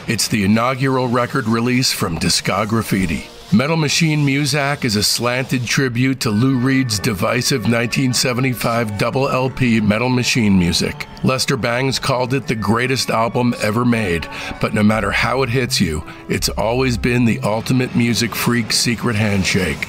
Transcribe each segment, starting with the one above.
It's the inaugural record release from Discograffiti. Metal Machine Muzak is a slanted tribute to Lou Reed's divisive 1975 double LP Metal Machine Music. Lester Bangs called it the greatest album ever made, but no matter how it hits you, it's always been the ultimate music freak secret handshake.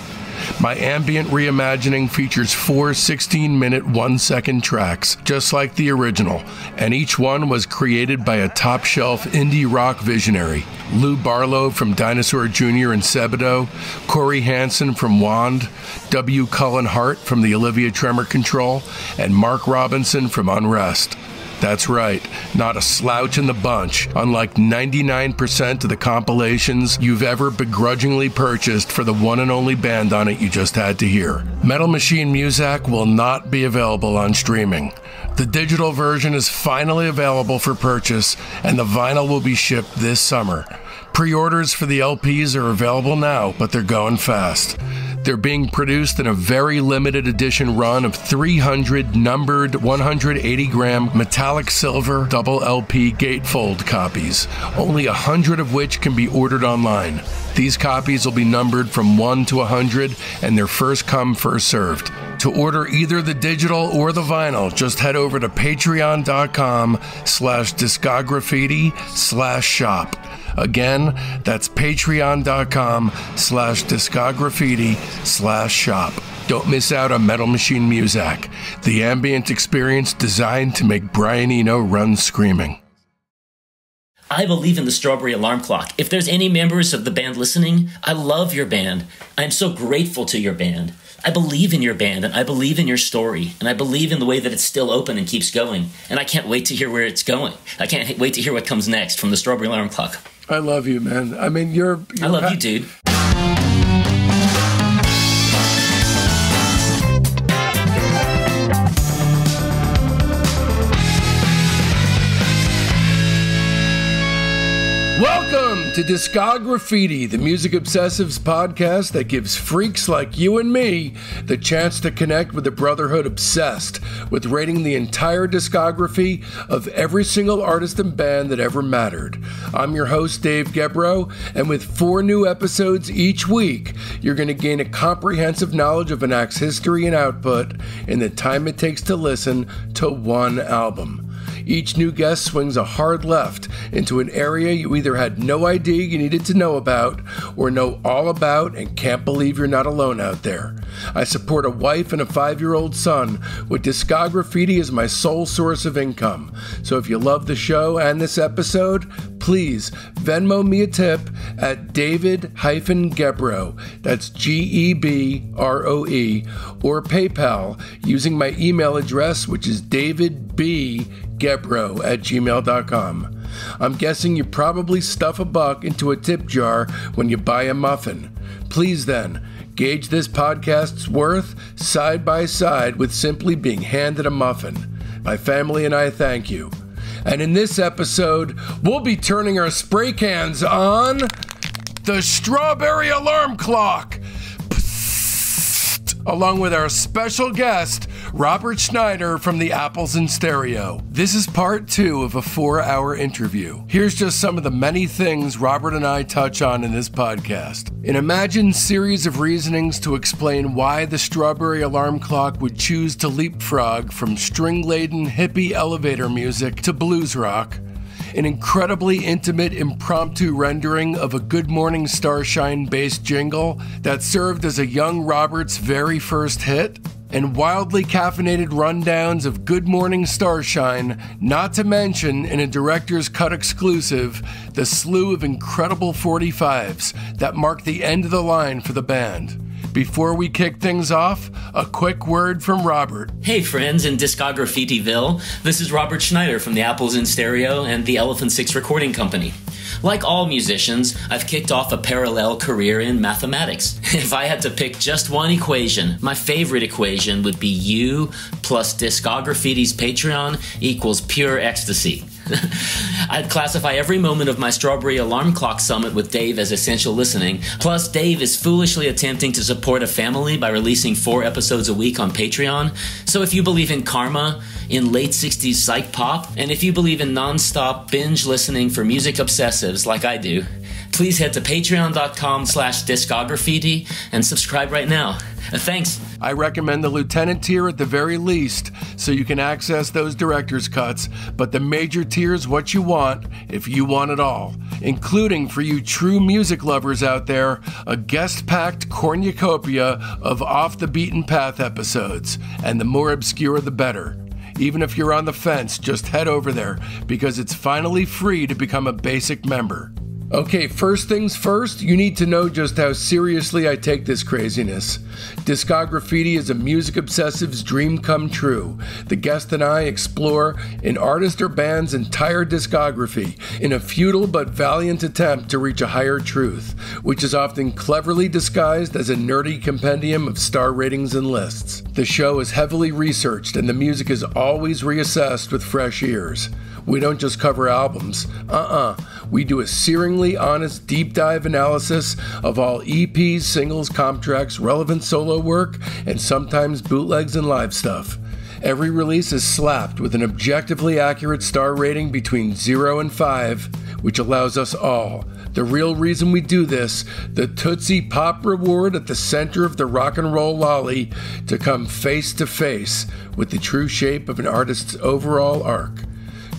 My ambient reimagining features 4 16-minute 1-second tracks, just like the original, and each one was created by a top-shelf indie rock visionary. Lou Barlow from Dinosaur Jr. and Sebadoh, Corey Hansen from Wand, W. Cullen Hart from the Olivia Tremor Control, and Mark Robinson from Unrest. That's right, not a slouch in the bunch, unlike 99% of the compilations you've ever begrudgingly purchased for the one and only band on it you just had to hear. Metal Machine Muzak will not be available on streaming. The digital version is finally available for purchase, and the vinyl will be shipped this summer. Pre-orders for the LPs are available now, but they're going fast. They're being produced in a very limited edition run of 300 numbered 180-gram metallic silver double LP gatefold copies, only 100 of which can be ordered online. These copies will be numbered from 1 to 100, and they're first come, first served. To order either the digital or the vinyl, just head over to patreon.com/discograffiti/shop. Again, that's patreon.com/discograffiti/shop. Don't miss out on Metal Machine Muzak, the ambient experience designed to make Brian Eno run screaming. I believe in the Strawberry Alarm Clock. If there's any members of the band listening, I love your band. I'm so grateful to your band. I believe in your band, and I believe in your story, and I believe in the way that it's still open and keeps going, and I can't wait to hear where it's going. I can't wait to hear what comes next from the Strawberry Alarm Clock. I love you, man. I mean, I love you, dude. Welcome to Discograffiti, the Music Obsessives podcast that gives freaks like you and me the chance to connect with the brotherhood obsessed with rating the entire discography of every single artist and band that ever mattered. I'm your host, Dave Gebrow, and with 4 new episodes each week, you're going to gain a comprehensive knowledge of an act's history and output in the time it takes to listen to one album. Each new guest swings a hard left into an area you either had no idea you needed to know about or know all about and can't believe you're not alone out there. I support a wife and a 5-year-old son with Discograffiti as my sole source of income. So if you love the show and this episode, please Venmo me a tip at David-Gebroe, that's Gebroe, or PayPal using my email address, which is davidbgebroe@gmail.com. I'm guessing you probably stuff $1 into a tip jar when you buy a muffin. Please then, gauge this podcast's worth side by side with simply being handed a muffin. My family and I thank you. And in this episode, we'll be turning our spray cans on the Strawberry Alarm Clock, along with our special guest, Robert Schneider from the Apples in Stereo. This is part 2 of a 4-hour interview. Here's just some of the many things Robert and I touch on in this podcast. An imagined series of reasonings to explain why the Strawberry Alarm Clock would choose to leapfrog from string-laden hippie elevator music to blues rock. An incredibly intimate impromptu rendering of a Good Morning Starshine based jingle that served as a young Robert's very first hit, and wildly caffeinated rundowns of Good Morning Starshine, not to mention, in a director's cut exclusive, the slew of incredible 45s that marked the end of the line for the band. Before we kick things off, a quick word from Robert. Hey friends in Discograffitiville, this is Robert Schneider from the Apples in Stereo and the Elephant Six Recording Company. Like all musicians, I've kicked off a parallel career in mathematics. If I had to pick just one equation, my favorite equation would be U plus Discograffiti's Patreon equals pure ecstasy. I'd classify every moment of my Strawberry Alarm Clock summit with Dave as essential listening. Plus, Dave is foolishly attempting to support a family by releasing 4 episodes a week on Patreon. So if you believe in karma, in late 60s psych pop. And if you believe in non-stop binge listening for music obsessives like I do, please head to patreon.com/discograffiti and subscribe right now. Thanks. I recommend the Lieutenant tier at the very least, so you can access those director's cuts, but the major tier's what you want, if you want it all, including, for you true music lovers out there, a guest-packed cornucopia of off-the-beaten-path episodes, and the more obscure the better. Even if you're on the fence, just head over there, because it's finally free to become a basic member. Okay, first things first, you need to know just how seriously I take this craziness. Discograffiti is a music obsessive's dream come true. The guest and I explore an artist or band's entire discography in a futile but valiant attempt to reach a higher truth, which is often cleverly disguised as a nerdy compendium of star ratings and lists. The show is heavily researched and the music is always reassessed with fresh ears. We don't just cover albums. We do a searingly honest deep dive analysis of all EPs, singles, comp tracks, relevant solo work, and sometimes bootlegs and live stuff. Every release is slapped with an objectively accurate star rating between 0 and 5, which allows us all, the real reason we do this, the Tootsie Pop reward at the center of the rock and roll lolly, to come face to face with the true shape of an artist's overall arc.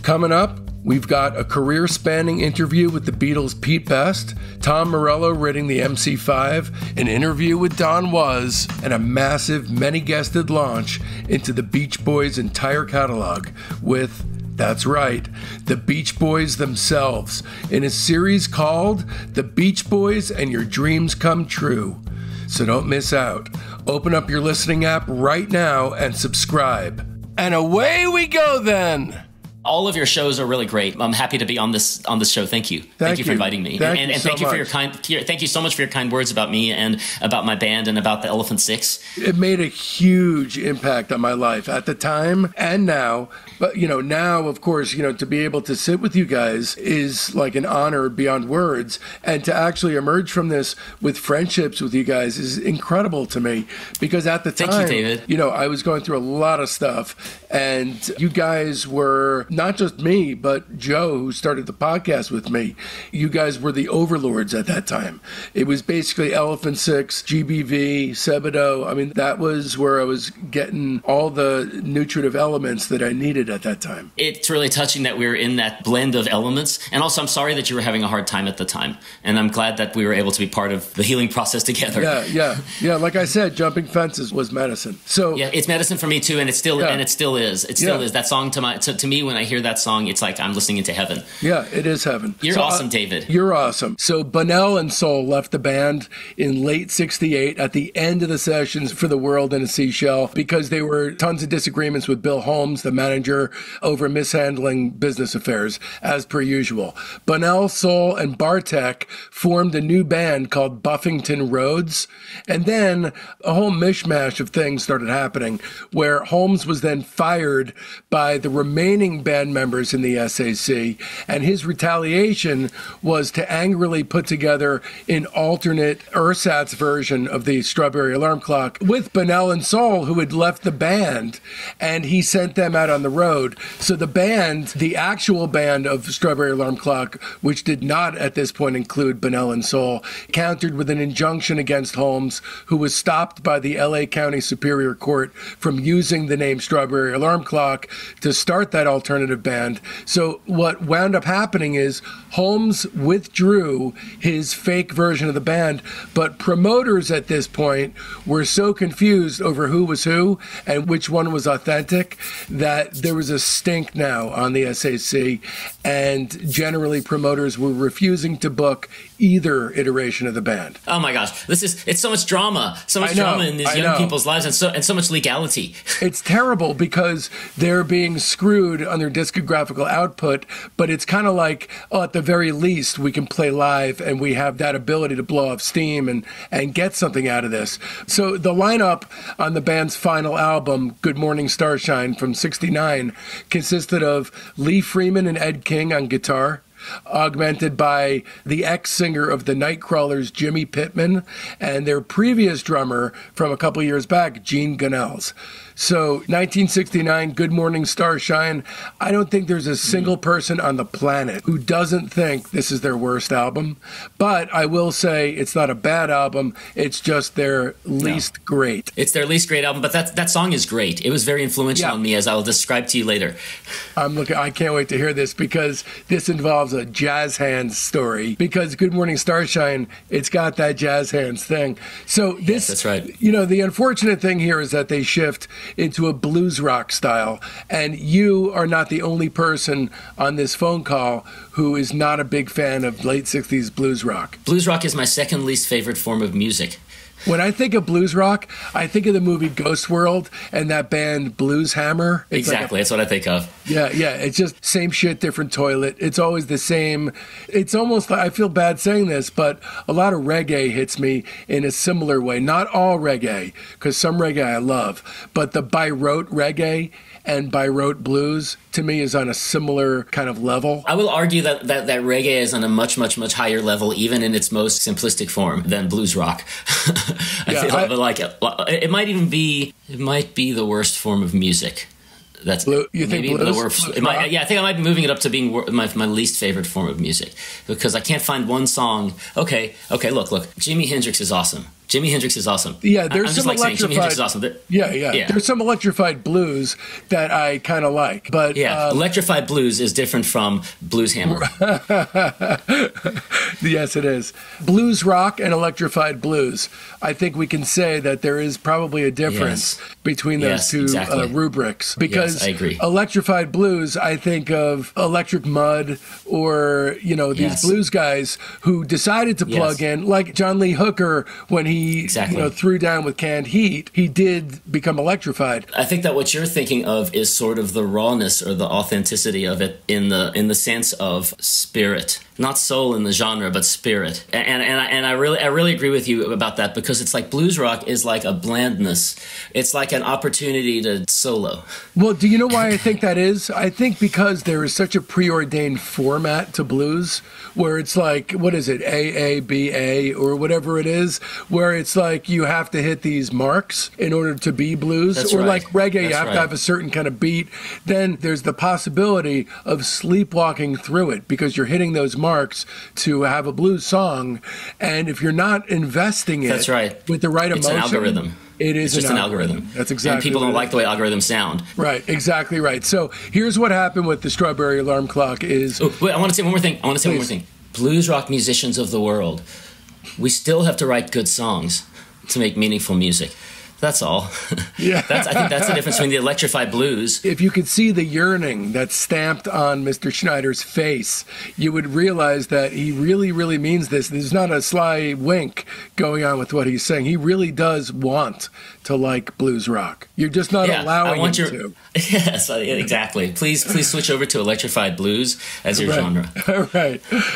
Coming up, we've got a career-spanning interview with the Beatles' Pete Best, Tom Morello rating the MC5, an interview with Don Was, and a massive, many-guested launch into the Beach Boys' entire catalog with, that's right, the Beach Boys themselves, in a series called The Beach Boys and Your Dreams Come True. So don't miss out. Open up your listening app right now and subscribe. And away we go then! All of your shows are really great. I'm happy to be on this show. Thank you. Thank you for inviting me. Thank you so much for your kind words about me and about my band and about the Elephant Six. It made a huge impact on my life at the time and now. But, now, of course, to be able to sit with you guys is like an honor beyond words. And to actually emerge from this with friendships with you guys is incredible to me. Because at the time, thank you, David. I was going through a lot of stuff. And you guys were not just me, but Joe, who started the podcast with me. You guys were the overlords at that time. It was basically Elephant Six, GBV, Sebadoh. I mean, that was where I was getting all the nutritive elements that I needed at that time. It's really touching that we were in that blend of elements. And also, I'm sorry that you were having a hard time at the time. And I'm glad that we were able to be part of the healing process together. Yeah. Like I said, jumping fences was medicine. So yeah, it's medicine for me too, and it still is. It still is. That song to me, when I hear that song, it's like I'm listening into heaven. Yeah, it is heaven. You're awesome, David. You're awesome. So Bunnell and Soul left the band in late '68 at the end of the sessions for The World in a Seashell because there were tons of disagreements with Bill Holmes, the manager, over mishandling business affairs, as per usual. Bunnell, Soul, and Bartek formed a new band called Buffington Rhodes, and then a whole mishmash of things started happening where Holmes was then fired by the remaining band members in the SAC, and his retaliation was to angrily put together an alternate ersatz version of the Strawberry Alarm Clock with Bunnell and Soul, who had left the band, and he sent them out on the road. So the band, the actual band of Strawberry Alarm Clock, which did not at this point include Bunnell and Soul, countered with an injunction against Holmes, who was stopped by the LA County Superior Court from using the name Strawberry Alarm Clock to start that alternative band. So what wound up happening is Holmes withdrew his fake version of the band, but promoters at this point were so confused over who was who and which one was authentic that there was a stink now on the SAC, and generally promoters were refusing to book either iteration of the band. Oh my gosh, it's so much drama in these young people's lives, and so much legality. It's terrible because they're being screwed on their discographical output, but it's kind of like, at the very least, we can play live and we have that ability to blow off steam and get something out of this. So the lineup on the band's final album, Good Morning Starshine from '69, consisted of Lee Freeman and Ed King on guitar, augmented by the ex-singer of the Nightcrawlers, Jimmy Pittman, and their previous drummer from a couple years back, Gene Gunnels. So 1969, Good Morning Starshine. I don't think there's a single person on the planet who doesn't think this is their worst album. But I will say it's not a bad album. It's just their least great. It's their least great album, but that song is great. It was very influential on me, as I will describe to you later. I can't wait to hear this, because this involves a jazz hands story. Because Good Morning Starshine, it's got that jazz hands thing. So this, yes, that's right. You know, the unfortunate thing here is that they shift into a blues rock style, and you are not the only person on this phone call who is not a big fan of late 60s blues rock. Blues rock is my second least favorite form of music. When I think of blues rock, I think of the movie Ghost World and that band Blues Hammer. Exactly, that's what I think of. Yeah, it's just same shit, different toilet. It's always the same. It's almost, I feel bad saying this, but a lot of reggae hits me in a similar way. Not all reggae, because some reggae I love, but the by rote reggae and by rote blues, to me, is on a similar kind of level. I will argue that reggae is on a much, much, much higher level, even in its most simplistic form, than blues rock. I feel like it might be the worst form of music. That's you think blues? The worst. I think I might be moving it up to being my least favorite form of music, because I can't find one song. Okay, look, Jimi Hendrix is awesome. Yeah, there's some like saying Jimi Hendrix is awesome. Yeah. There's some electrified blues that I kind of like, but electrified blues is different from blues hammer. Yes, it is. Blues rock and electrified blues. I think we can say that there is probably a difference between those two rubrics, because I agree. Electrified blues, I think of Electric Mud, or these blues guys who decided to plug in, like John Lee Hooker, when he threw down with Canned Heat, he did become electrified. I think that what you're thinking of is sort of the rawness or the authenticity of it in the sense of spirit. Not soul in the genre, but spirit. And I really agree with you about that, because it's like blues rock is like a blandness. It's like an opportunity to solo. Well, do you know why I think that is? I think because there is such a preordained format to blues, where it's like, what is it, A, B, A, or whatever it is, where it's like you have to hit these marks in order to be blues. That's or right. Like reggae, That's you have to have a certain kind of beat. Then there's the possibility of sleepwalking through it, because you're hitting those marks to have a blues song, and if you're not investing it with the right emotion, it's an algorithm. It's just an algorithm. That's exactly. And people don't like the way algorithms sound. Right, exactly right. So here's what happened with the Strawberry Alarm Clock is... Oh, wait, I want to say one more thing. Blues rock musicians of the world, we still have to write good songs to make meaningful music. That's all. Yeah. I think that's the difference between the electrified blues. If you could see the yearning that's stamped on Mr. Schneider's face, you would realize that he really, really means this. There's not a sly wink going on with what he's saying. He really does want to like blues rock. You're just not allowing him to. Yes, exactly. Please switch over to electrified blues as your genre.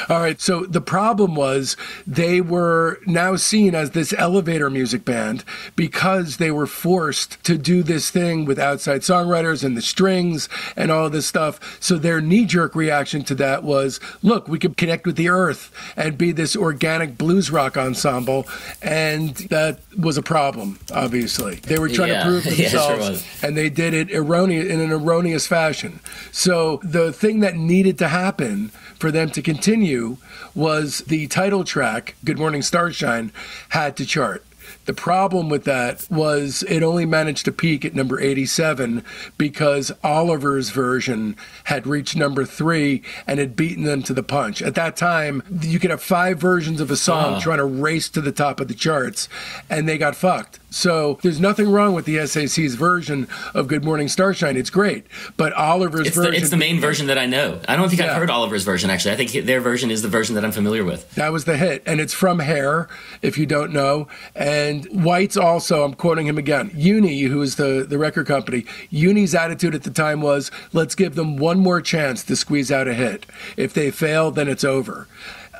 All right. So the problem was they were now seen as this elevator music band, because they were forced to do this thing with outside songwriters and the strings and all of this stuff. So their knee-jerk reaction to that was, look, we could connect with the earth and be this organic blues rock ensemble. And that was a problem, obviously. They were trying to prove themselves, and they did it in an erroneous fashion. So the thing that needed to happen for them to continue was the title track, Good Morning Starshine, had to chart. The problem with that was it only managed to peak at number 87 because Oliver's version had reached number 3 and had beaten them to the punch. At that time, you could have 5 versions of a song trying to race to the top of the charts, and they got fucked. So there's nothing wrong with the SAC's version of Good Morning Starshine. It's great. But Oliver's version... It's the main version that I know. I don't think I've heard Oliver's version, actually. I think their version is the version that I'm familiar with. That was the hit. And it's from Hair, if you don't know. And White's also, I'm quoting him again, Uni, who is the record company, Uni's attitude at the time was, let's give them one more chance to squeeze out a hit. If they fail, then it's over.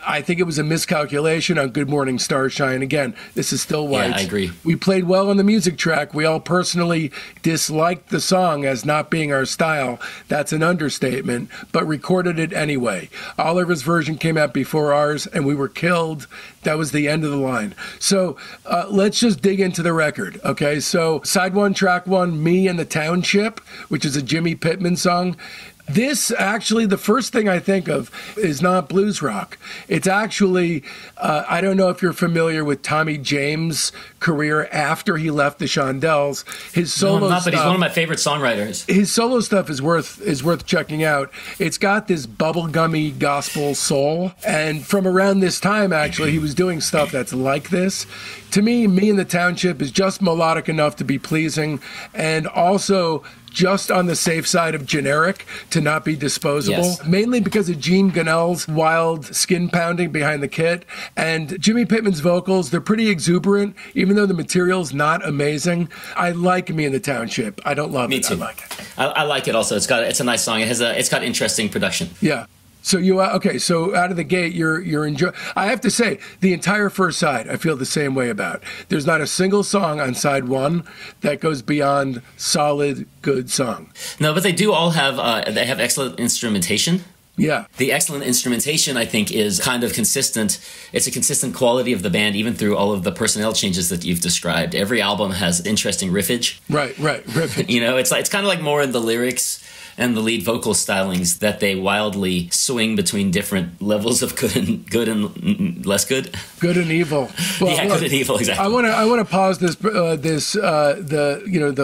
I think it was a miscalculation on Good Morning Starshine. Again, this is still white. Yeah, I agree. We played well on the music track. We all personally disliked the song as not being our style. That's an understatement, but recorded it anyway. Oliver's version came out before ours, and we were killed. That was the end of the line. So let's just dig into the record, okay? So side one, track one, Me and the Township, which is a Jimmy Pittman song. This actually, the first thing I think of is not blues rock. It's actually, I don't know if you're familiar with Tommy James' career after he left the Shondells. His solo No, I'm not, stuff, but he's one of my favorite songwriters. His solo stuff is worth checking out. It's got this bubblegummy gospel soul, and from around this time, actually, he was doing stuff that's like this. To me, Me and the Township is just melodic enough to be pleasing, and also just on the safe side of generic to not be disposable, Yes. mainly because of Gene Gunnell's wild skin pounding behind the kit. And Jimmy Pittman's vocals, they're pretty exuberant, even though the material's not amazing. I like Me in the Township. I don't love it. Me too. I like it. I like it also. It's a nice song. It's got interesting production. Yeah. So okay. So out of the gate, you're enjoying. I have to say, the entire first side, I feel the same way about. There's not a single song on side one that goes beyond solid, good song. No, but they do all have they have excellent instrumentation. Yeah. The excellent instrumentation, I think, is kind of consistent. It's a consistent quality of the band, even through all of the personnel changes that you've described. Every album has interesting riffage. Right. Riffage. You know, it's kind of like more in the lyrics and the lead vocal stylings that they wildly swing between different levels of good and less good. Good and evil. Well, yeah, look, good and evil, exactly. I want to pause the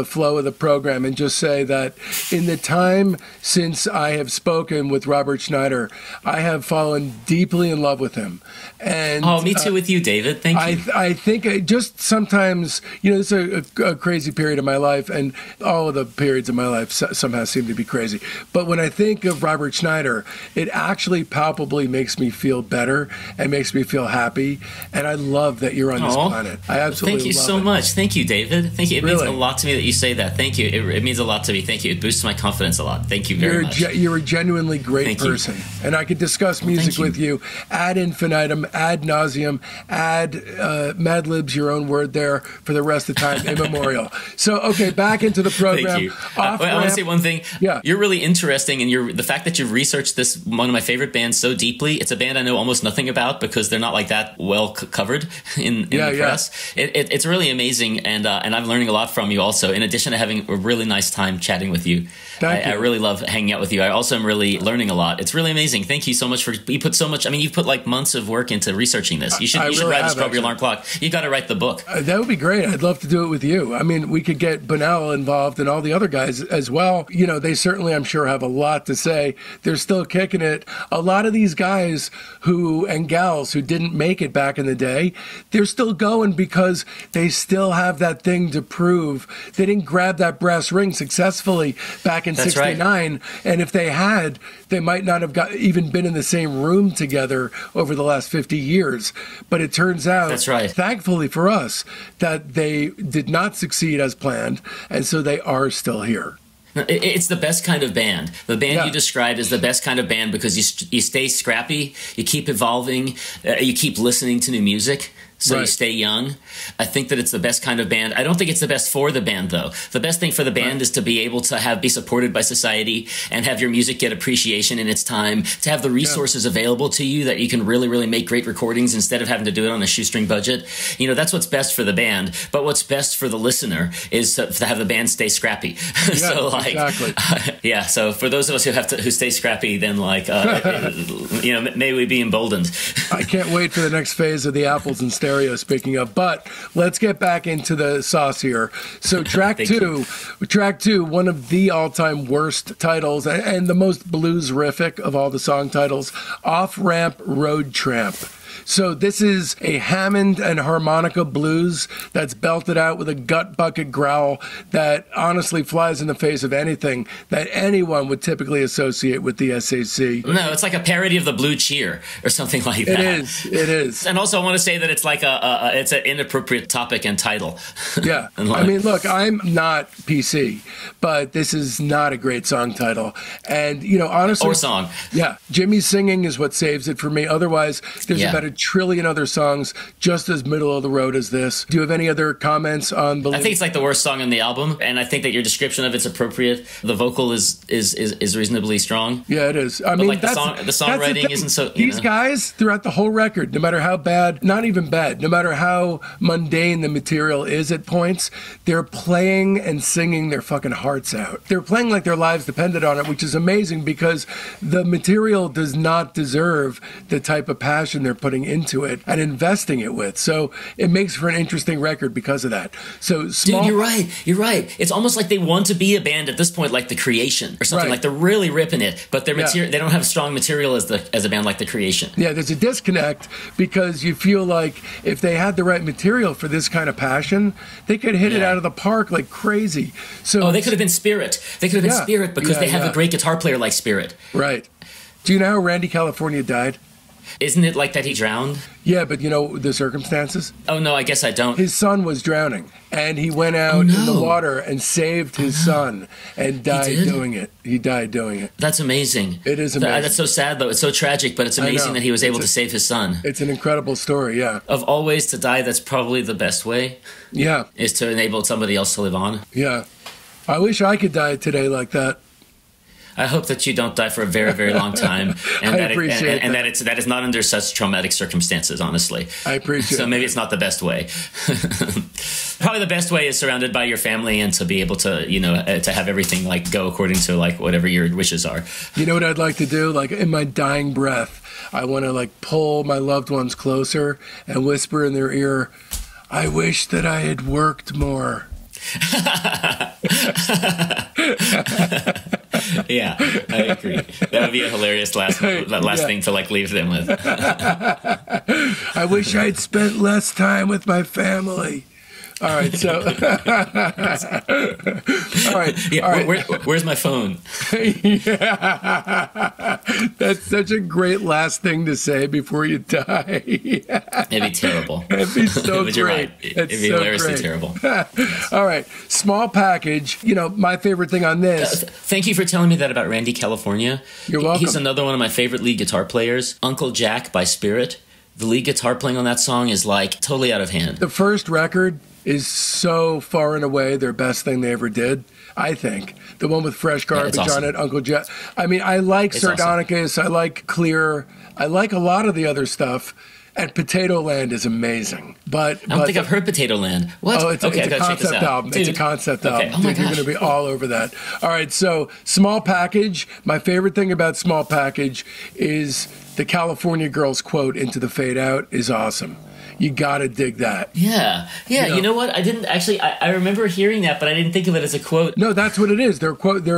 flow of the program and just say that in the time since I have spoken with Robert Schneider, I have fallen deeply in love with him. And me too with you, David. Thank you. I think just sometimes, this is a crazy period of my life, and all of the periods of my life somehow seem to be crazy. But when I think of Robert Schneider, it actually palpably makes me feel better and makes me feel happy. And I love that you're on this planet. I absolutely love it. Thank you so much. Thank you, David. Thank you. It means Really? a lot to me that you say that. Thank you. It means a lot to me. Thank you. It boosts my confidence a lot. Thank you very much. You're a genuinely great Thank you. person. And I could discuss music with you ad infinitum, ad nauseum, Mad Libs, your own word there, for the rest of the time, immemorial. So, okay, back into the program. Thank you. I want to say one thing. Yeah. You're really interesting, and the fact that you've researched this, one of my favorite bands, so deeply. It's a band I know almost nothing about because they're not like that well covered in the press. It's really amazing, and I'm learning a lot from you also, in addition to having a really nice time chatting with you. I really love hanging out with you. I also am really learning a lot. It's really amazing. Thank you so much you put so much. I mean, you've put like months of work into researching this. You should write a Strawberry Alarm Clock. You got to write the book. That would be great. I'd love to do it with you. I mean, we could get Bunnell involved and all the other guys as well. They certainly, I'm sure, have a lot to say. They're still kicking it. A lot of these guys and gals who didn't make it back in the day, they're still going because they still have that thing to prove. They didn't grab that brass ring successfully back in '69, right. And if they had, they might not have even been in the same room together over the last 50 years. But it turns out, that's right. Thankfully for us, that they did not succeed as planned, and so they are still here. It's the best kind of band. The band you described is the best kind of band because you stay scrappy, you keep evolving, you keep listening to new music. So you stay young. I think that it's the best kind of band. I don't think it's the best for the band, though. The best thing for the band is to be able to be supported by society and have your music get appreciation in its time, to have the resources available to you that you can really, really make great recordings instead of having to do it on a shoestring budget. That's what's best for the band. But what's best for the listener is to have the band stay scrappy. So, exactly. So for those of us who stay scrappy, then may we be emboldened. I can't wait for the next phase of the Apples and Stereo, speaking of, but let's get back into the sauce here. So track two, one of the all-time worst titles and the most blues-rific of all the song titles, Off Ramp Road Tramp. So this is a Hammond and harmonica blues that's belted out with a gut bucket growl that honestly flies in the face of anything that anyone would typically associate with the SAC. No, it's like a parody of the Blue Cheer or something like that. It is. And also I want to say that it's like it's an inappropriate topic and title. Yeah. I mean, look, I'm not PC, but this is not a great song title. And, you know, honestly... Or song. Yeah. Jimmy's singing is what saves it for me. Otherwise, there's about a trillion other songs just as middle of the road as this. Do you have any other comments on... I think it's like the worst song on the album, and I think that your description of it's appropriate. The vocal is reasonably strong. Yeah, it is. I mean, like the songwriting isn't so... These guys, throughout the whole record, no matter how bad, not even bad, no matter how mundane the material is at points, they're playing and singing their fucking hearts out. They're playing like their lives depended on it, which is amazing because the material does not deserve the type of passion they're putting into it and investing it with. So it makes for an interesting record because of that. So small... Dude, you're right. It's almost like they want to be a band at this point, like The Creation or something. Like they're really ripping it, but their material, they don't have strong material as a band like The Creation. Yeah, there's a disconnect because you feel like if they had the right material for this kind of passion, they could hit it out of the park like crazy. So they could have been Spirit. They could have been Spirit because they have a great guitar player like Spirit. Right. Do you know how Randy California died? Isn't it like that he drowned? Yeah, but you know the circumstances? Oh, no, I guess I don't. His son was drowning, and he went out in the water and saved his son and died doing it. He died doing it. That's amazing. It is amazing. That's so sad, though. It's so tragic, but it's amazing that he was able to save his son. It's an incredible story, yeah. Of all ways to die, that's probably the best way. Yeah. Is to enable somebody else to live on. Yeah. I wish I could die today like that. I hope that you don't die for a very, very long time, and I appreciate that is not under such traumatic circumstances. Honestly, I appreciate. So maybe it's not the best way. Probably the best way is surrounded by your family and to be able to, you know, to have everything like go according to like whatever your wishes are. You know what I'd like to do? Like in my dying breath, I want to like pull my loved ones closer and whisper in their ear, "I wish that I had worked more." Yeah, I agree. That would be a hilarious last thing to like leave them with. I wish I'd spent less time with my family. All right, so all right. Yeah, all right. Where's my phone? Yeah, that's such a great last thing to say before you die. It'd be terrible. It'd be so but great. You're right. It'd be hilariously terrible. All right, small package. You know, my favorite thing on this. Thank you for telling me that about Randy California. You're welcome. He's another one of my favorite lead guitar players. Uncle Jack by Spirit. The lead guitar playing on that song is like totally out of hand. The first record is so far and away their best thing they ever did, I think. The one with Fresh Garbage on it, Uncle Jack. I mean, I like Sardonicus, I like Clear, I like a lot of the other stuff, and Potato Land is amazing. But I don't think I've heard Potato Land. What? Oh, it's a concept album. Dude. It's a concept album. Oh my Dude, you're going to be all over that. All right, so Small Package. My favorite thing about Small Package is the California Girls quote, "Into the Fade Out," is awesome. You gotta dig that. Yeah. You know what? I didn't actually. I remember hearing that, but I didn't think of it as a quote. No, that's what it is. They're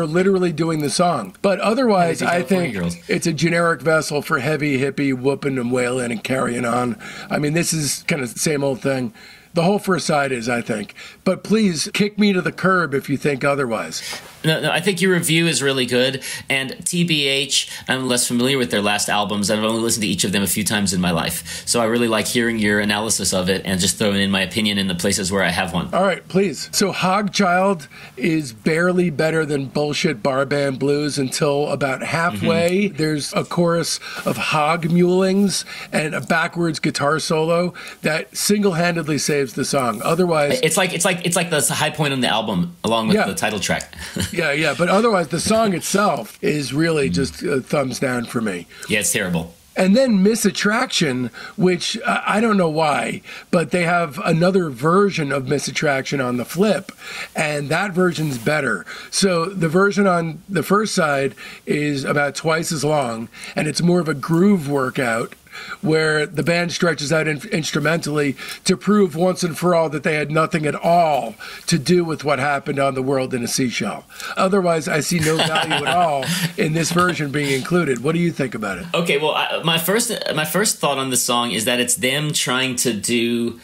literally doing the song. But otherwise, I think it's a generic vessel for heavy hippie whooping and wailing and carrying on. I mean, this is kind of the same old thing. The whole first side is, I think. But please kick me to the curb if you think otherwise. No, I think your review is really good. And TBH, I'm less familiar with their last albums. I've only listened to each of them a few times in my life. So I really like hearing your analysis of it and just throwing in my opinion in the places where I have one. All right, please. So Hogchild is barely better than Bullshit Bar Band Blues until about halfway. There's a chorus of hog mulings and a backwards guitar solo that single-handedly saves the song. Otherwise, it's like the high point on the album along with the title track. Yeah, but otherwise the song itself is really just a thumbs down for me. Yeah, it's terrible. And then Miss Attraction, which I don't know why, but they have another version of Miss Attraction on the flip, and that version's better. So the version on the first side is about twice as long, and it's more of a groove workout. where the band stretches out instrumentally to prove once and for all that they had nothing at all to do with what happened on the world in a seashell. Otherwise, I see no value at all in this version being included. What do you think about it? Okay, well, my first thought on this song is that it's them trying to do.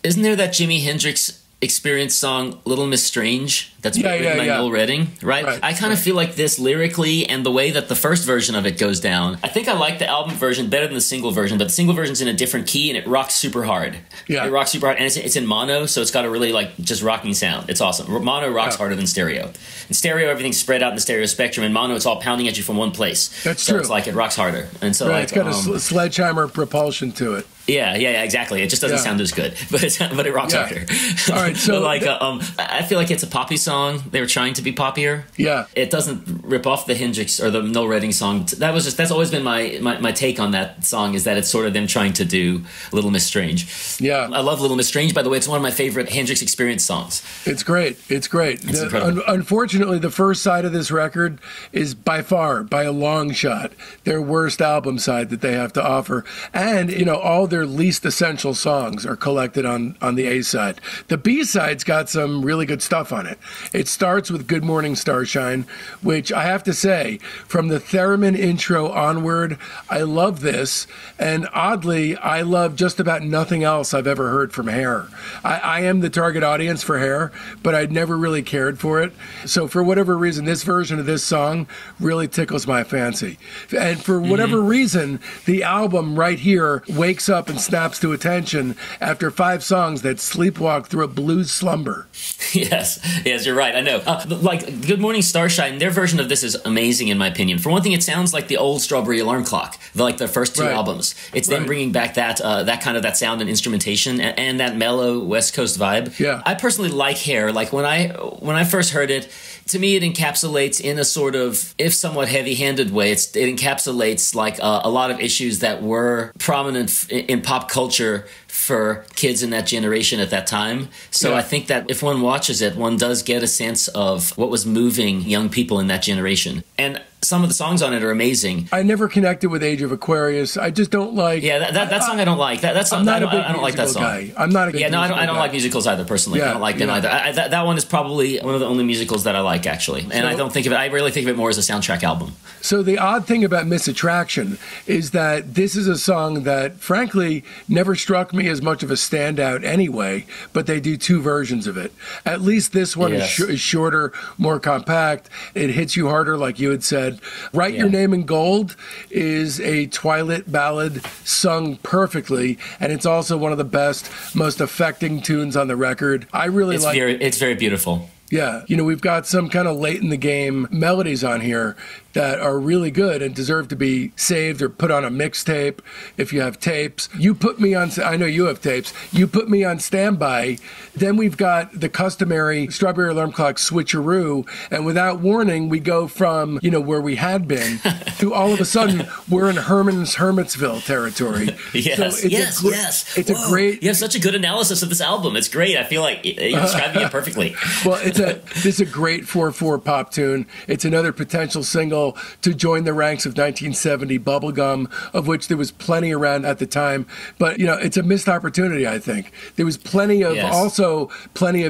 Isn't there that Jimi Hendrix Experience song Little Miss Strange that's written by Noel Redding, right? I kind of feel like this lyrically and the way that the first version of it goes down. I think I like the album version better than the single version, but the single version's in a different key and it rocks super hard. Yeah, it rocks super hard, and it's in mono, so it's got a really like just rocking sound. It's awesome. Mono rocks harder than stereo. In stereo, everything's spread out in the stereo spectrum. In mono, it's all pounding at you from one place. That's true. It's like it rocks harder, and so like, it's got a sledgehammer propulsion to it. Yeah, exactly. It just doesn't sound as good, but it rocks harder. All right, so like, I feel like it's a poppy song. They were trying to be poppier. Yeah, it doesn't rip off the Hendrix or the Noel Redding song. That's always been my take on that song, is that it's sort of them trying to do Little Miss Strange. Yeah, I love Little Miss Strange. By the way, it's one of my favorite Hendrix Experience songs. It's great. It's great. It's incredible. Unfortunately, the first side of this record is by far, by a long shot, their worst album side that they have to offer, and all their least essential songs are collected on the A side. The B side's got some really good stuff on it. It starts with Good Morning Starshine, which I have to say, from the theremin intro onward, I love this, and oddly, I love just about nothing else I've ever heard from Hair. I am the target audience for Hair, but I'd never really cared for it. So for whatever reason, this version of this song really tickles my fancy. And for whatever reason, the album right here wakes up and snaps to attention after 5 songs that sleepwalk through a blues slumber. Yes, you're right. I know. Like Good Morning Starshine, their version of this is amazing in my opinion. For one thing, it sounds like the old Strawberry Alarm Clock, like their first 2 albums. It's them bringing back that kind of that sound and instrumentation and that mellow West Coast vibe. Yeah, I personally like Hair. Like when I first heard it, to me, it encapsulates in a sort of, if somewhat heavy-handed way, it encapsulates like a lot of issues that were prominent in pop culture for kids in that generation at that time. So I think that if one watches it, one does get a sense of what was moving young people in that generation. And some of the songs on it are amazing. I never connected with Age of Aquarius. I just don't like... Yeah, that song I don't like. That song, I don't like that song. Guy. I'm not a big musical I don't like musicals either, personally. Yeah, I don't like them either. That one is probably one of the only musicals that I like, actually. And I don't think of it... I really think of it more as a soundtrack album. So the odd thing about Miss Attraction is that this is a song that, frankly, never struck me as much of a standout anyway, but they do 2 versions of it. At least this one is shorter, more compact. It hits you harder, like you had said. Write Your Name in Gold is a Twilight ballad sung perfectly, and it's also one of the best, most affecting tunes on the record. I really like it. It's very beautiful. Yeah, we've got some kind of late in the game melodies on here that are really good and deserve to be saved or put on a mixtape if you have tapes. You put me on, I know you have tapes, you put me on standby. Then we've got the customary Strawberry Alarm Clock switcheroo, and without warning, we go from, where we had been to all of a sudden, we're in Herman's Hermitsville territory. Yes, so yes. It's a great... You have such a good analysis of this album. It's great. I feel like you're describing it perfectly. Well, this is a great 4/4 pop tune. It's another potential single to join the ranks of 1970 bubblegum, of which there was plenty around at the time. But, it's a missed opportunity, I think. There was plenty of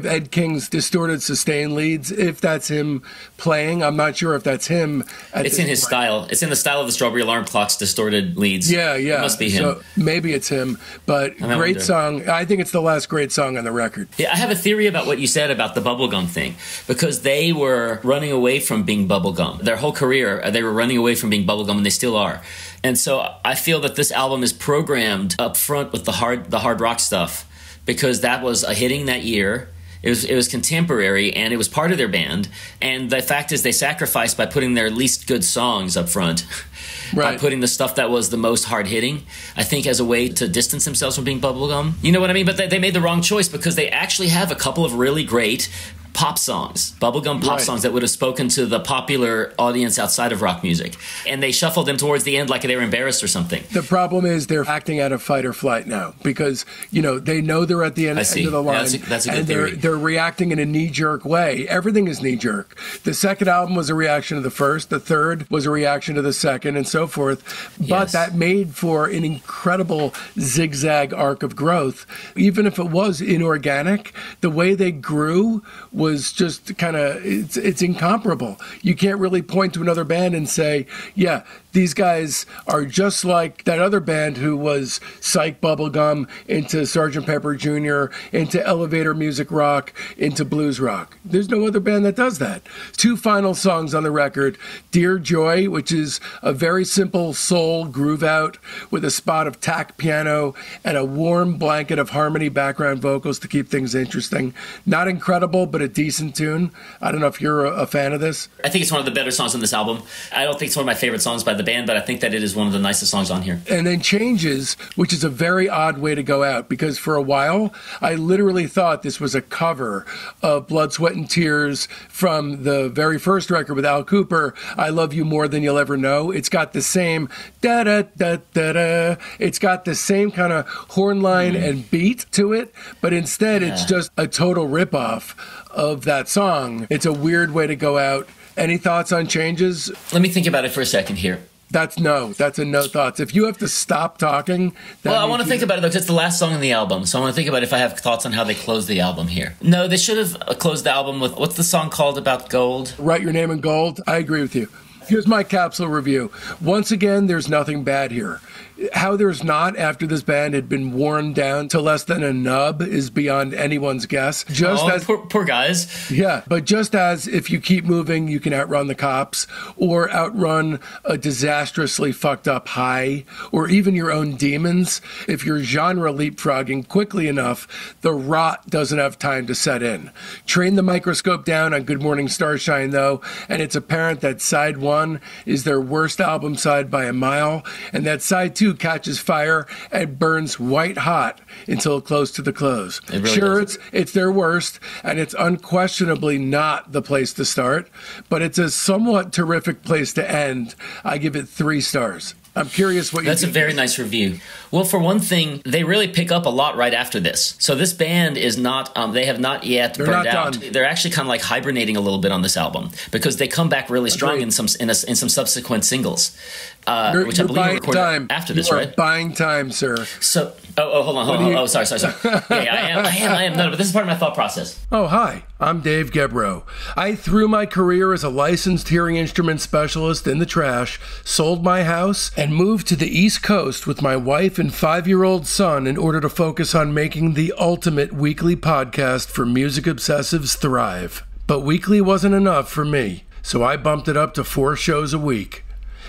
Ed King's distorted sustain leads, if that's him playing. I'm not sure if that's him. It's in his style. It's in the style of the Strawberry Alarm Clock's distorted leads. Yeah. It must be him. So maybe it's him, but great song. I think it's the last great song on the record. Yeah, I have a theory about what you said about the bubblegum thing, because they were running away from being bubblegum. Their whole career, they were running away from being bubblegum, and they still are. And so I feel that this album is programmed up front with the hard rock stuff, because that was a hitting that year. It was contemporary, and it was part of their band. And the fact is, they sacrificed by putting their least good songs up front, by putting the stuff that was the most hard hitting, I think, as a way to distance themselves from being bubblegum. You know what I mean? But they made the wrong choice, because they actually have a couple of really great pop songs, bubblegum pop songs that would have spoken to the popular audience outside of rock music. And they shuffled them towards the end like they were embarrassed or something. The problem is they're acting out of fight or flight now, because, they know they're at the end of the line. That's a good theory. They're reacting in a knee-jerk way. Everything is knee-jerk. The second album was a reaction to the first. The third was a reaction to the second, and so forth. But that made for an incredible incredible zigzag arc of growth. Even if it was inorganic, the way they grew was just kind of, it's incomparable. You can't really point to another band and say, yeah, these guys are just like that other band who was psych bubblegum into Sgt. Pepper Jr., into elevator music rock, into blues rock. There's no other band that does that. 2 final songs on the record, Dear Joy, which is a very simple soul groove out with a spot of tack piano and a warm blanket of harmony background vocals to keep things interesting. Not incredible, but a decent tune. I don't know if you're a fan of this. I think it's one of the better songs on this album. I don't think it's one of my favorite songs by the band, but I think that it is one of the nicest songs on here. And then Changes, which is a very odd way to go out, because for a while, I literally thought this was a cover of Blood, Sweat, and Tears from the very first record with Al Cooper, I Love You More Than You'll Ever Know. It's got the same da-da-da-da-da. It's got the same kind of horn line and beat to it, but instead it's just a total ripoff of that song. It's a weird way to go out. Any thoughts on Changes? Let me think about it for a second here. That's a no thoughts. If you have to stop talking... Well, I want to think about it, though, because it's the last song on the album. So I want to think about if I have thoughts on how they close the album here. No, they should have closed the album with... What's the song called about gold? Write Your Name in Gold. I agree with you. Here's my capsule review. Once again, there's nothing bad here. How there's not after this band had been worn down to less than a nub is beyond anyone's guess. Poor guys. Yeah, but just as if you keep moving, you can outrun the cops or outrun a disastrously fucked up high or even your own demons, if you're genre leapfrogging quickly enough, the rot doesn't have time to set in. Train the microscope down on Good Morning Starshine, though, and it's apparent that side 1 is their worst album side by a mile, and that side 2 catches fire and burns white hot until close to the close. It really sure, does. it's their worst, and it's unquestionably not the place to start, but it's a somewhat terrific place to end. I give it 3 stars. I'm curious what you think. That's a very nice review. Well, for one thing, they really pick up a lot right after this. So this band is not, they have not yet burned out. They're actually kind of like hibernating a little bit on this album because they come back really strong in some subsequent singles, which I believe were recorded after this, right? Buying time, sir. So, hold on. Sorry. Yeah, I am. No, but this is part of my thought process. Oh, hi. I'm Dave Gebrow. I threw my career as a licensed hearing instrument specialist in the trash, sold my house, and moved to the East Coast with my wife and 5-year-old son in order to focus on making the ultimate weekly podcast for music obsessives thrive. But weekly wasn't enough for me, so I bumped it up to 4 shows a week.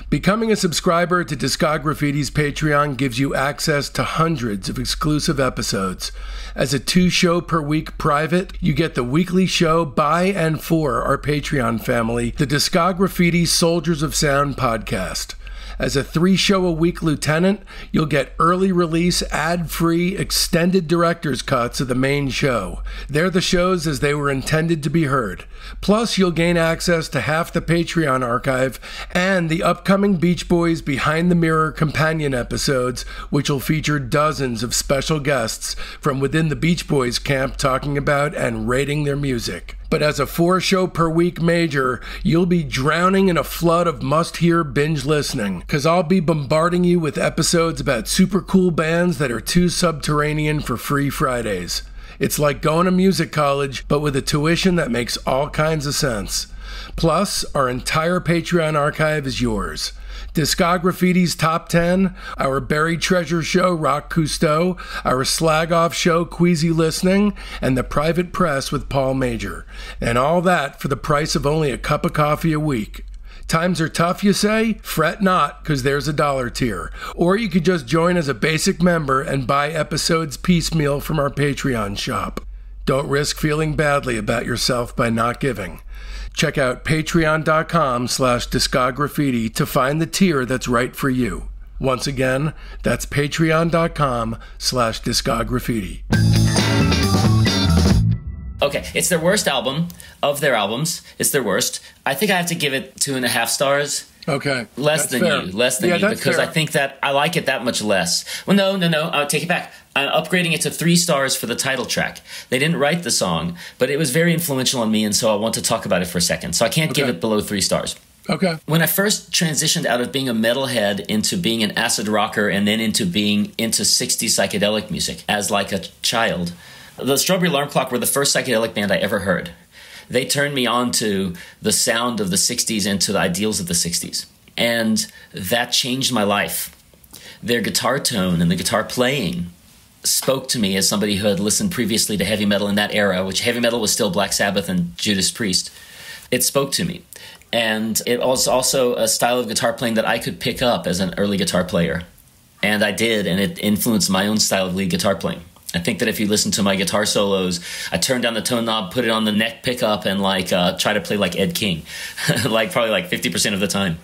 Becoming a subscriber to Discograffiti's Patreon gives you access to hundreds of exclusive episodes. As a 2-show-per-week private, you get the weekly show by and for our Patreon family, the Discograffiti Soldiers of Sound podcast. As a 3-show-a-week lieutenant, you'll get early release, ad-free, extended director's cuts of the main show. They're the shows as they were intended to be heard. Plus, you'll gain access to half the Patreon archive and the upcoming Beach Boys Behind the Mirror companion episodes, which will feature dozens of special guests from within the Beach Boys camp talking about and rating their music. But as a 4-show-per-week major, you'll be drowning in a flood of must-hear binge listening, because I'll be bombarding you with episodes about super cool bands that are too subterranean for free Fridays. It's like going to music college, but with a tuition that makes all kinds of sense. Plus, our entire Patreon archive is yours. Discograffiti's Top 10, our Buried Treasure show, Rock Cousteau, our Slag Off show, Queasy Listening, and the Private Press with Paul Major. And all that for the price of only a cup of coffee a week. Times are tough, you say? Fret not, because there's a $1 tier. Or you could just join as a basic member and buy episodes piecemeal from our Patreon shop. Don't risk feeling badly about yourself by not giving. Check out patreon.com/discograffiti to find the tier that's right for you. Once again, that's patreon.com/discograffiti. Okay, it's their worst album of their albums. It's their worst. I think I have to give it 2.5 stars. Okay. Less than you, because I think that I like it that much less. Well, no, I'll take it back. I'm upgrading it to 3 stars for the title track. They didn't write the song, but it was very influential on me, and so I want to talk about it for a second. So I can't give it below 3 stars. Okay. When I first transitioned out of being a metalhead into being an acid rocker and then into being into 60s psychedelic music as like a child, the Strawberry Alarm Clock were the first psychedelic band I ever heard. They turned me on to the sound of the 60s and to the ideals of the 60s. And that changed my life. Their guitar tone and the guitar playing spoke to me as somebody who had listened previously to heavy metal in that era, which heavy metal was still Black Sabbath and Judas Priest. It spoke to me. And it was also a style of guitar playing that I could pick up as an early guitar player. And I did, and it influenced my own style of lead guitar playing. I think that if you listen to my guitar solos, I turn down the tone knob, put it on the neck pickup, and try to play like Ed King, probably 50% of the time.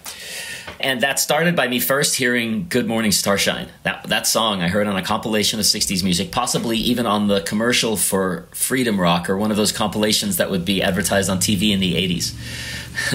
And that started by me first hearing Good Morning Starshine. That song I heard on a compilation of 60s music, possibly even on the commercial for Freedom Rock or one of those compilations that would be advertised on TV in the 80s.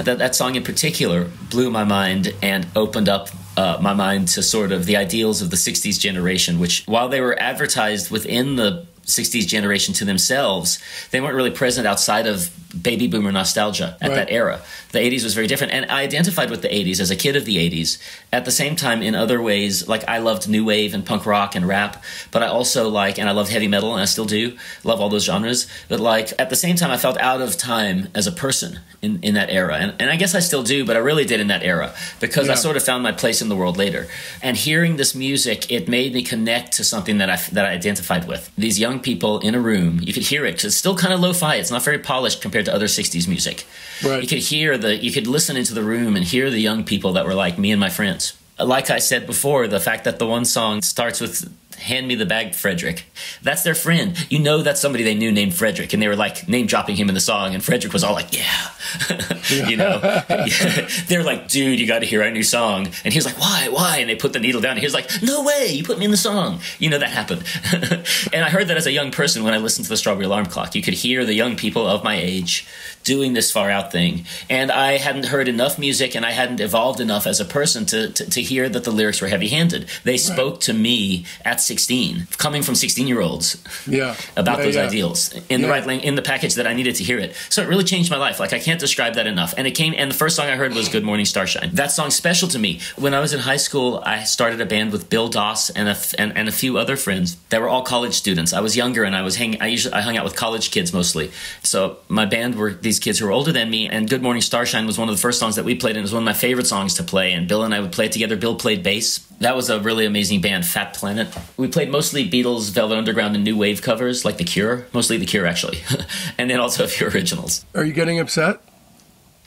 That song in particular blew my mind and opened up my mind to sort of the ideals of the 60s generation, which while they were advertised within the 60s generation to themselves, they weren't really present outside of baby boomer nostalgia at that era. The 80s was very different, and I identified with the 80s as a kid of the 80s. At the same time, in other ways, like I loved new wave and punk rock and rap, but I also and I loved heavy metal, and I still do love all those genres. But at the same time, I felt out of time as a person in that era, and I guess I still do, but I really did in that era because I sort of found my place in the world later. And hearing this music, it made me connect to something that I identified with. These young people in a room, you could hear it because it's still kind of lo-fi. It's not very polished compared to other 60s music. Right. You could listen into the room and hear the young people that were like me and my friends. Like I said before, the fact that the one song starts with "Hand me the bag, Frederick." That's their friend. You know that's somebody they knew named Frederick, and they were name dropping him in the song, and Frederick was all yeah. They're like, "Dude, you got to hear our new song." And he was like, "Why?" And they put the needle down, and he was like, "No way, you put me in the song." That happened. And I heard that as a young person when I listened to the Strawberry Alarm Clock. You could hear the young people of my age doing this far out thing. And I hadn't heard enough music, and I hadn't evolved enough as a person to hear that the lyrics were heavy-handed. They spoke to me at 16, coming from 16-year-olds, about those ideals in the right in the package that I needed to hear it. So it really changed my life. I can't describe that enough. And the first song I heard was Good Morning Starshine. That song's special to me. When I was in high school, I started a band with Bill Doss and a few other friends that were all college students. I was younger, and I hung out with college kids mostly. So my band were these kids who were older than me, and Good Morning Starshine was one of the first songs that we played, and it was one of my favorite songs to play, and Bill and I would play it together. Bill played bass. That was a really amazing band, Fat Planet. We played mostly Beatles, Velvet Underground, and new wave covers, like The Cure. Mostly The Cure, actually. And then also a few originals. Are you getting upset?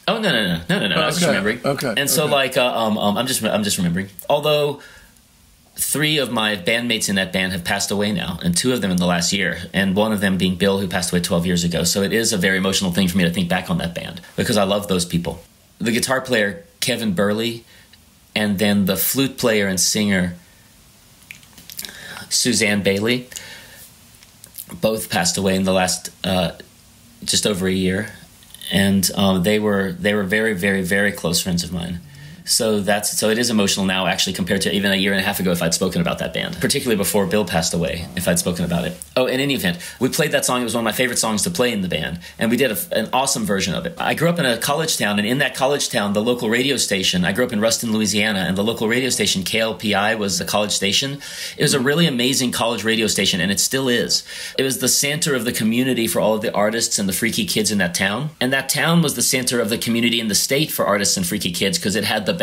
Oh, no. I was just remembering. Okay. And so, I'm just remembering. Although 3 of my bandmates in that band have passed away now, and 2 of them in the last year, and one of them being Bill, who passed away 12 years ago. So it is a very emotional thing for me to think back on that band, because I love those people. The guitar player, Kevin Burley, and then the flute player and singer, Suzanne Bailey, both passed away in the last just over a year, and they were very, very, very close friends of mine. So it is emotional now, actually, compared to even a year and a half ago if I'd spoken about that band, particularly before Bill passed away, if I'd spoken about it. Oh, in any event, we played that song. It was one of my favorite songs to play in the band, and we did an awesome version of it. I grew up in a college town, and in that college town, the local radio station, I grew up in Ruston, Louisiana, and the local radio station, KLPI, was the college station. It was a really amazing college radio station, and it still is. It was the center of the community for all of the artists and the freaky kids in that town, and that town was the center of the community in the state for artists and freaky kids because it had the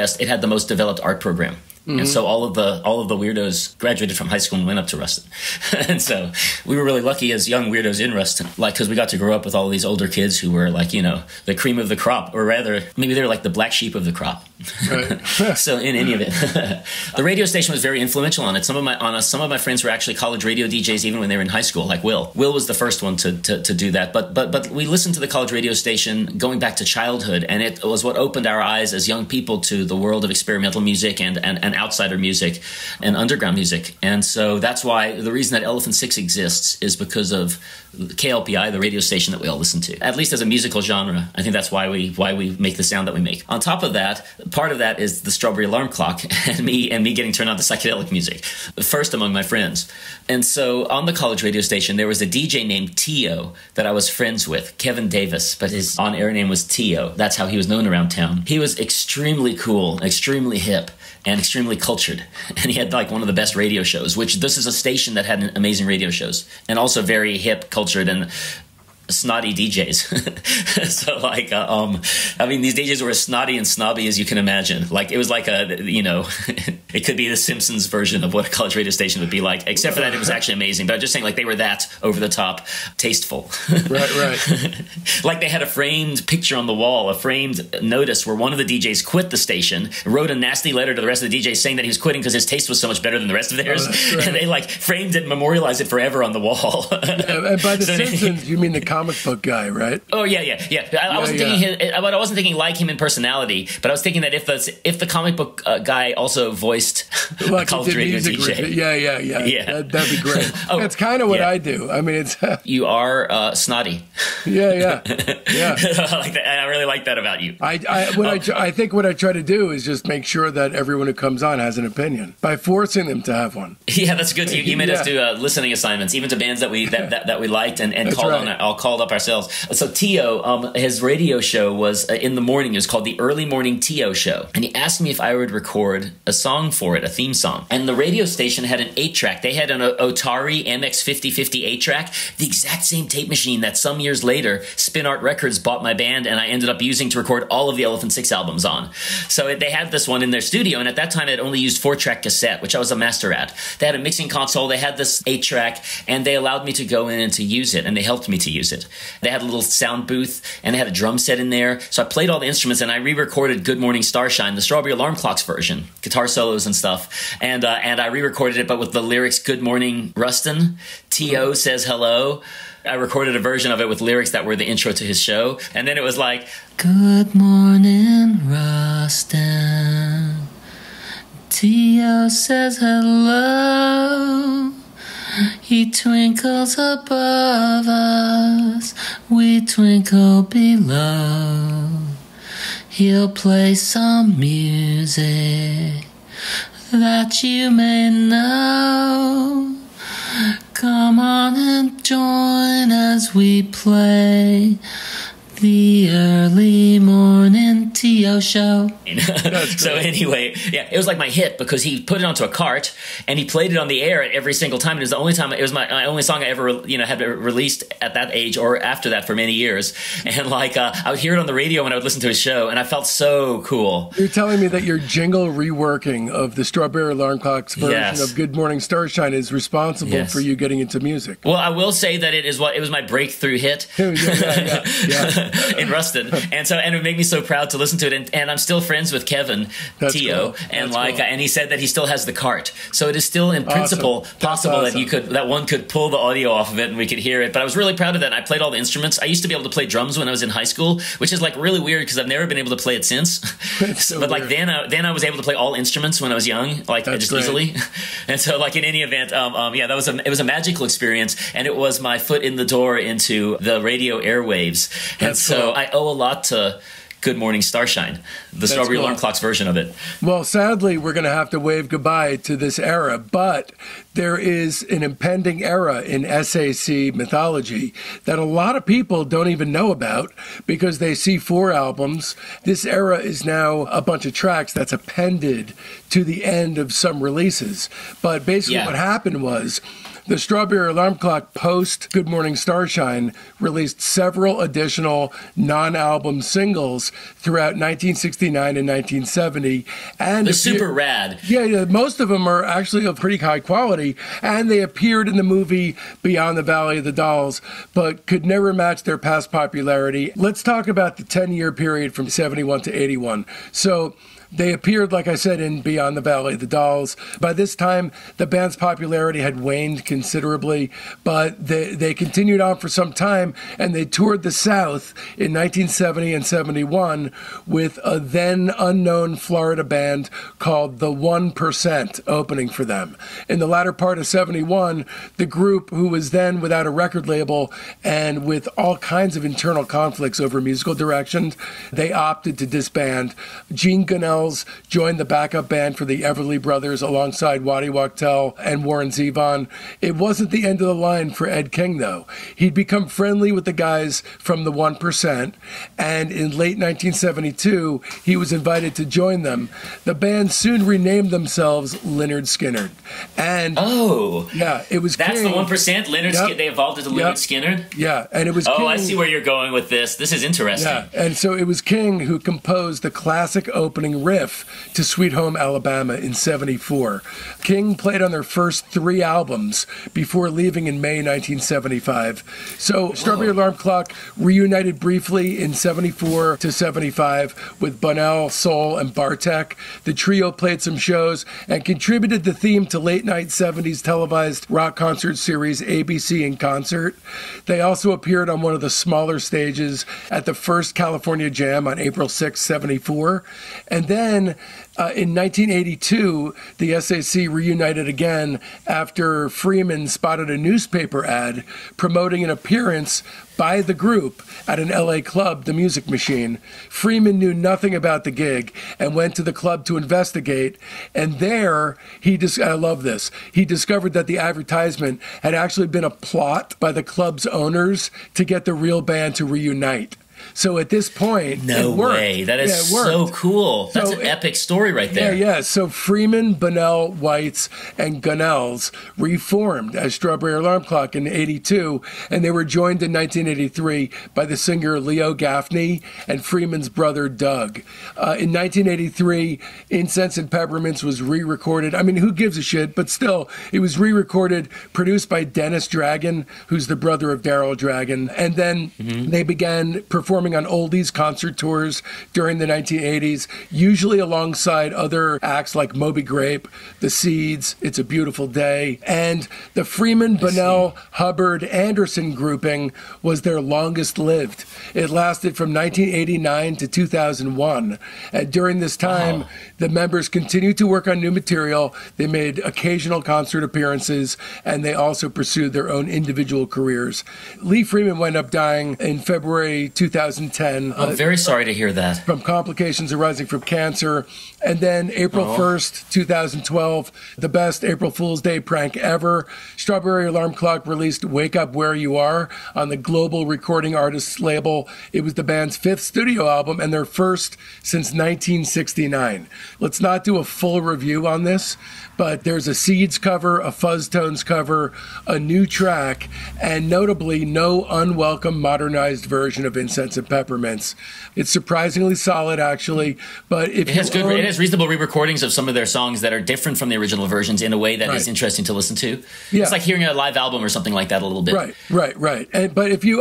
most developed art program. Mm-hmm. And so all of the weirdos graduated from high school and went up to Ruston. And so we were really lucky as young weirdos in Ruston, because we got to grow up with all of these older kids who were the cream of the crop, or rather, maybe they were like the black sheep of the crop. Right. So in any event, the radio station was very influential on it. Some of my friends were actually college radio DJs even when they were in high school, like Will. Will was the first one to do that. But we listened to the college radio station going back to childhood, and it was what opened our eyes as young people to the world of experimental music and and outsider music and underground music. And so that's why the reason that Elephant Six exists is because of KLPI, the radio station that we all listen to, at least as a musical genre. I think that's why we make the sound that we make. On top of that, part of that is the Strawberry Alarm Clock and me getting turned on to psychedelic music, first among my friends. And so on the college radio station, there was a DJ named Tio that I was friends with, Kevin Davis, but his on-air name was Tio. That's how he was known around town. He was extremely cool, extremely hip, and extremely cultured. And he had like one of the best radio shows, which this is a station that had amazing radio shows, and also very hip, cultured, and snotty DJs. So like, I mean, these DJs were as snotty and snobby as you can imagine. Like, it was like it could be the Simpsons version of what a college radio station would be like, except for that it was actually amazing. But I'm just saying, like, they were that over the top tasteful. Right. Like, they had a framed picture on the wall, a framed notice where one of the DJs quit the station, wrote a nasty letter to the rest of the DJs saying that he was quitting because his taste was so much better than the rest of theirs. Right. And they like framed it, memorialized it forever on the wall. And by the Simpsons, you mean the comic book guy, right? Oh yeah. I wasn't thinking I wasn't thinking like him in personality, but I was thinking that if the comic book guy also voiced a college radio DJ, yeah, that'd be great. That's kind of what I do. I mean, it's you are snotty. Yeah. I like that. I really like that about you. I think what I try to do is just make sure that everyone who comes on has an opinion by forcing them to have one. Yeah, that's good. You made us do listening assignments, even to bands that we liked and called up ourselves. So Tio, his radio show was in the morning. It was called the Early Morning Tio Show, and he asked me if I would record a song for it, a theme song. And the radio station had an 8-track. They had an Otari MX5050 8-track, the exact same tape machine that some years later Spin Art Records bought my band, and I ended up using to record all of the Elephant Six albums on. So they had this one in their studio, and at that time it only used 4-track cassette, which I was a master at. They had a mixing console, they had this 8-track, and they allowed me to go in and to use it, and they helped me to use it. They had a little sound booth, and they had a drum set in there. So I played all the instruments, and I re-recorded Good Morning Starshine, the Strawberry Alarm Clock's version, guitar solos and stuff. And I re-recorded it, but with the lyrics, Good Morning Rustin, T.O. says hello. I recorded a version of it with lyrics that were the intro to his show. And then it was like, Good morning, Rustin. T.O. says hello. He twinkles above us, we twinkle below. He'll play some music that you may know. Come on and join as we play the Early Morning T.O. Show. So anyway, yeah, it was like my hit because he put it onto a cart and he played it on the air at every single time. It was the only time. It was my only song I ever had released at that age or after that for many years. And like I would hear it on the radio when I would listen to his show, and I felt so cool. You're telling me that your jingle reworking of the Strawberry Alarm Clock's version of Good Morning Starshine is responsible for you getting into music. Well, I will say that it was my breakthrough hit. Yeah. In Rustin, and it made me so proud to listen to it, and I'm still friends with Kevin Tio, cool. And and he said that he still has the cart, so it is still in principle possible that one could pull the audio off of it and we could hear it. But I was really proud of that. And I played all the instruments. I used to be able to play drums when I was in high school, which is like really weird because I've never been able to play it since. But like then I was able to play all instruments when I was young, like just easily. And so like in any event, it was a magical experience, and it was my foot in the door into the radio airwaves. And so I owe a lot to Good Morning Starshine, the Strawberry Alarm Clock's version of it. Well, sadly, we're going to have to wave goodbye to this era, but there is an impending era in SAC mythology that a lot of people don't even know about because they see 4 albums. This era is now a bunch of tracks that's appended to the end of some releases. But basically what happened was the Strawberry Alarm Clock post Good Morning Starshine released several additional non-album singles throughout 1969 and 1970. And they're super rad. Yeah, most of them are actually of pretty high quality, and they appeared in the movie Beyond the Valley of the Dolls, but could never match their past popularity. Let's talk about the 10-year period from 71 to 81. So They appeared, like I said, in Beyond the Valley of the Dolls. By this time, the band's popularity had waned considerably, but they continued on for some time, and they toured the South in 1970 and 71 with a then unknown Florida band called the 1% opening for them. In the latter part of 71, the group, who was then without a record label and with all kinds of internal conflicts over musical direction, they opted to disband. Gene Gunnels joined the backup band for the Everly Brothers alongside Waddy Wachtel and Warren Zevon. It wasn't the end of the line for Ed King, though. He'd become friendly with the guys from the 1%, and in late 1972, he was invited to join them. The band soon renamed themselves Lynyrd Skynyrd. And yeah, it was That's King. the 1%? They evolved into Lynyrd Skynyrd? Yeah, and it was King. I see where you're going with this. This is interesting. Yeah, and so it was King who composed the classic opening riff to Sweet Home Alabama in 74. King played on their first 3 albums before leaving in May 1975. So Strawberry Alarm Clock reunited briefly in 74 to 75 with Bunnell, Soul, and Bartek. The trio played some shows and contributed the theme to late night 70s televised rock concert series ABC in Concert. They also appeared on one of the smaller stages at the first California Jam on April 6, 74. And then in 1982, the SAC reunited again after Freeman spotted a newspaper ad promoting an appearance by the group at an LA club, the Music Machine. Freeman knew nothing about the gig and went to the club to investigate. And there, I love this, he discovered that the advertisement had actually been a plot by the club's owners to get the real band to reunite. So at this point, no it worked. way. That is so cool. That's an epic story right there. Yeah. So Freeman, Bunnell, Weitz, and Gunnels reformed as Strawberry Alarm Clock in '82, and they were joined in 1983 by the singer Leo Gaffney and Freeman's brother Doug. In 1983, Incense and Peppermints was re-recorded. I mean, who gives a shit? But still, it was re-recorded, produced by Dennis Dragon, who's the brother of Daryl Dragon, and then they began performing on oldies concert tours during the 1980s, usually alongside other acts like Moby Grape, The Seeds, It's a Beautiful Day, and the Freeman, Bunnell, Hubbard, Anderson grouping was their longest lived. It lasted from 1989 to 2001. And during this time, the members continued to work on new material. They made occasional concert appearances, and they also pursued their own individual careers. Lee Freeman wound up dying in February 2010. I'm very sorry to hear that. From complications arising from cancer. And then April 1st, 2012, the best April Fool's Day prank ever. Strawberry Alarm Clock released Wake Up Where You Are on the Global Recording Artists label. It was the band's 5th studio album and their first since 1969. Let's not do a full review on this, but there's a Seeds cover, a Fuzztones cover, a new track, and notably no unwelcome modernized version of Incense and Peppermints. It's surprisingly solid, actually, but if it has reasonable re-recordings of some of their songs that are different from the original versions in a way that is interesting to listen to. Yeah. It's like hearing a live album or something like that a little bit. Right. But if you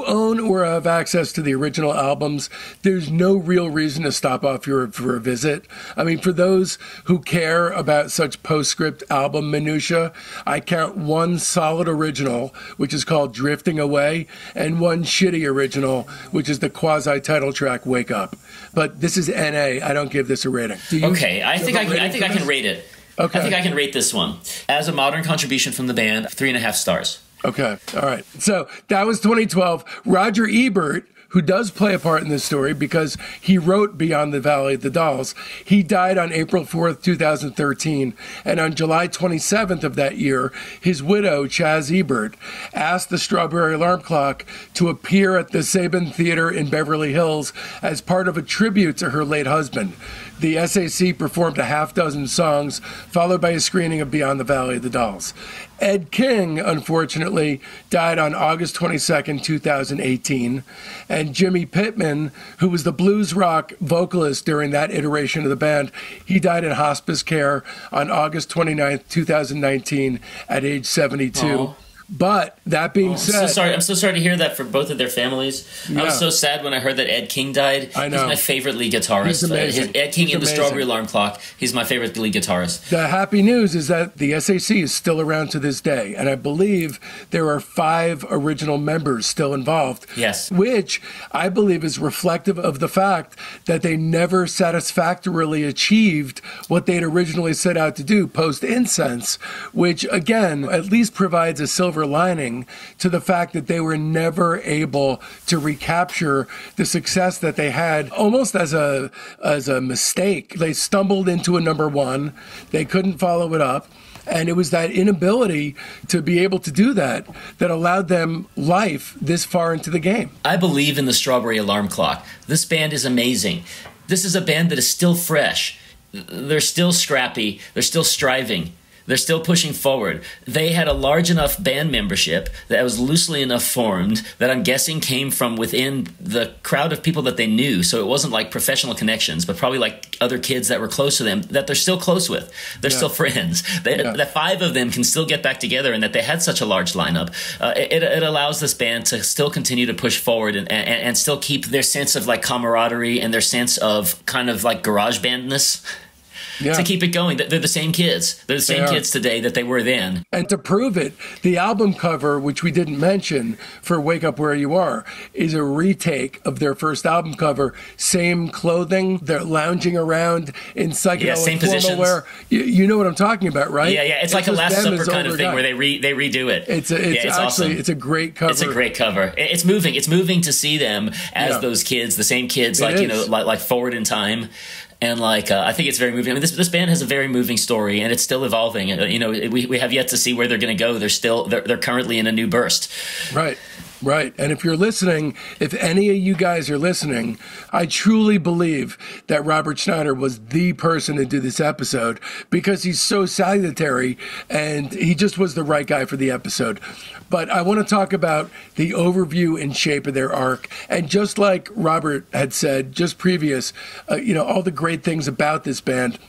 own or have access to the original albums, there's no real reason to stop off for a visit. I mean, for those who care about such postscript album minutia, I count one solid original, which is called Drifting Away, and one shitty original, which is the quasi-title track Wake Up. But this is NA. I don't give this a rating. Okay, I think I can rate it. Okay. I think I can rate this one. As a modern contribution from the band, 3.5 stars. Okay, all right. So that was 2012. Roger Ebert, who does play a part in this story because he wrote Beyond the Valley of the Dolls. He died on April 4th, 2013, and on July 27th of that year, his widow, Chaz Ebert, asked the Strawberry Alarm Clock to appear at the Sabin Theater in Beverly Hills as part of a tribute to her late husband. The SAC performed a half-dozen songs, followed by a screening of Beyond the Valley of the Dolls. Ed King, unfortunately, died on August 22nd, 2018, and Jimmy Pittman, who was the blues rock vocalist during that iteration of the band, he died in hospice care on August 29th, 2019, at age 72. But that being said, I'm so sorry to hear that for both of their families. Yeah. I was so sad when I heard that Ed King died. I know. He's my favorite lead guitarist. He's amazing. Ed King He's in the amazing. Strawberry Alarm Clock. He's my favorite lead guitarist. The happy news is that the SAC is still around to this day, and I believe there are 5 original members still involved. Yes. Which I believe is reflective of the fact that they never satisfactorily achieved what they'd originally set out to do post-Incense, which again at least provides a silver lining to the fact that they were never able to recapture the success that they had almost as a mistake. They stumbled into a number 1. They couldn't follow it up. And it was that inability to be able to do that that allowed them life this far into the game. I believe in the Strawberry Alarm Clock. This band is amazing. This is a band that is still fresh. They're still scrappy. They're still striving. They're still pushing forward. They had a large enough band membership that was loosely enough formed that I'm guessing came from within the crowd of people that they knew. So it wasn't like professional connections, but probably like other kids that were close to them that they're still close with. They're still friends. The 5 of them can still get back together, and that they had such a large lineup. It allows this band to still continue to push forward and still keep their sense of like camaraderie and their sense of kind of like garage bandness. Yeah. To keep it going. They're the same kids. They're the same kids today that they were then. And to prove it, the album cover, which we didn't mention for Wake Up Where You Are, is a retake of their first album cover. Same clothing. They're lounging around in psychedelic same formal positions. wear. You know what I'm talking about, right? Yeah. It's like a Last Supper kind of thing where they redo it. It's actually awesome. It's a great cover. It's a great cover. It's moving. It's moving to see them as those kids, the same kids, like forward in time. And I think it's very moving. I mean, this band has a very moving story, and it's still evolving. We have yet to see where they're going to go. They're currently in a new burst. Right. And if you're listening, if any of you guys are listening, I truly believe that Robert Schneider was the person to do this episode because he's so salutary and he just was the right guy for the episode. But I want to talk about the overview and shape of their arc. And just like Robert had said just previous, all the great things about this band,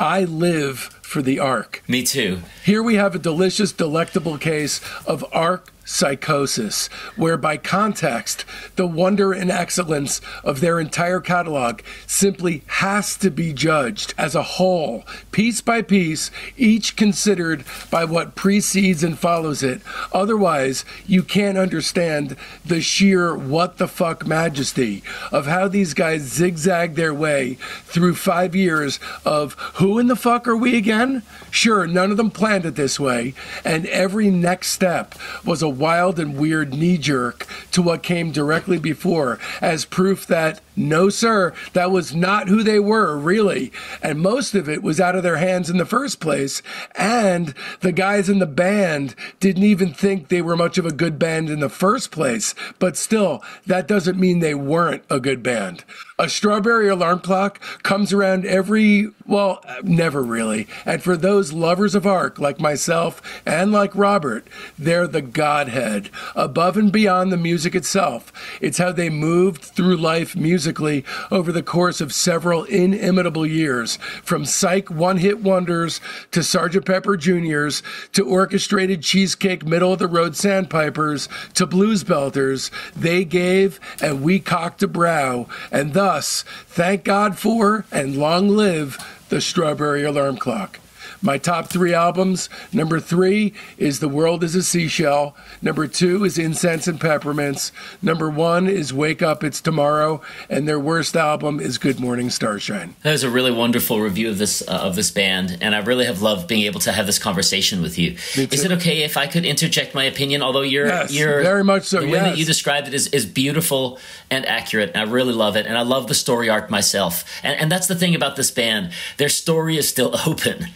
I live for the arc. Me too. Here we have a delicious, delectable case of arc psychosis, where by context, the wonder and excellence of their entire catalog simply has to be judged as a whole, piece by piece, each considered by what precedes and follows it. Otherwise, you can't understand the sheer what the fuck majesty of how these guys zigzag their way through 5 years of who in the fuck are we again? Sure, none of them planned it this way, and every next step was a wild and weird knee-jerk to what came directly before as proof that, no sir, that was not who they were, really. And most of it was out of their hands in the first place, and the guys in the band didn't even think they were much of a good band in the first place. But still, that doesn't mean they weren't a good band. A Strawberry Alarm Clock comes around never really. And for those lovers of arc like myself and like Robert, they're the godhead. Above and beyond the music itself, it's how they moved through life musically over the course of several inimitable years, from psych one-hit wonders to Sgt. Pepper Juniors to orchestrated cheesecake middle-of-the-road sandpipers to blues belters. They gave and we cocked a brow, and thus, thank God for and long live the Strawberry Alarm Clock. My top 3 albums, number 3 is The World is a Seashell, number 2 is Incense and Peppermints, number 1 is Wake Up, It's Tomorrow, and their worst album is Good Morning Starshine. That was a really wonderful review of this band, and I really have loved being able to have this conversation with you. Is it okay if I could interject my opinion? Although you're very much so. The way that you described it is beautiful and accurate, and I really love it, and I love the story arc myself. And that's the thing about this band. Their story is still open.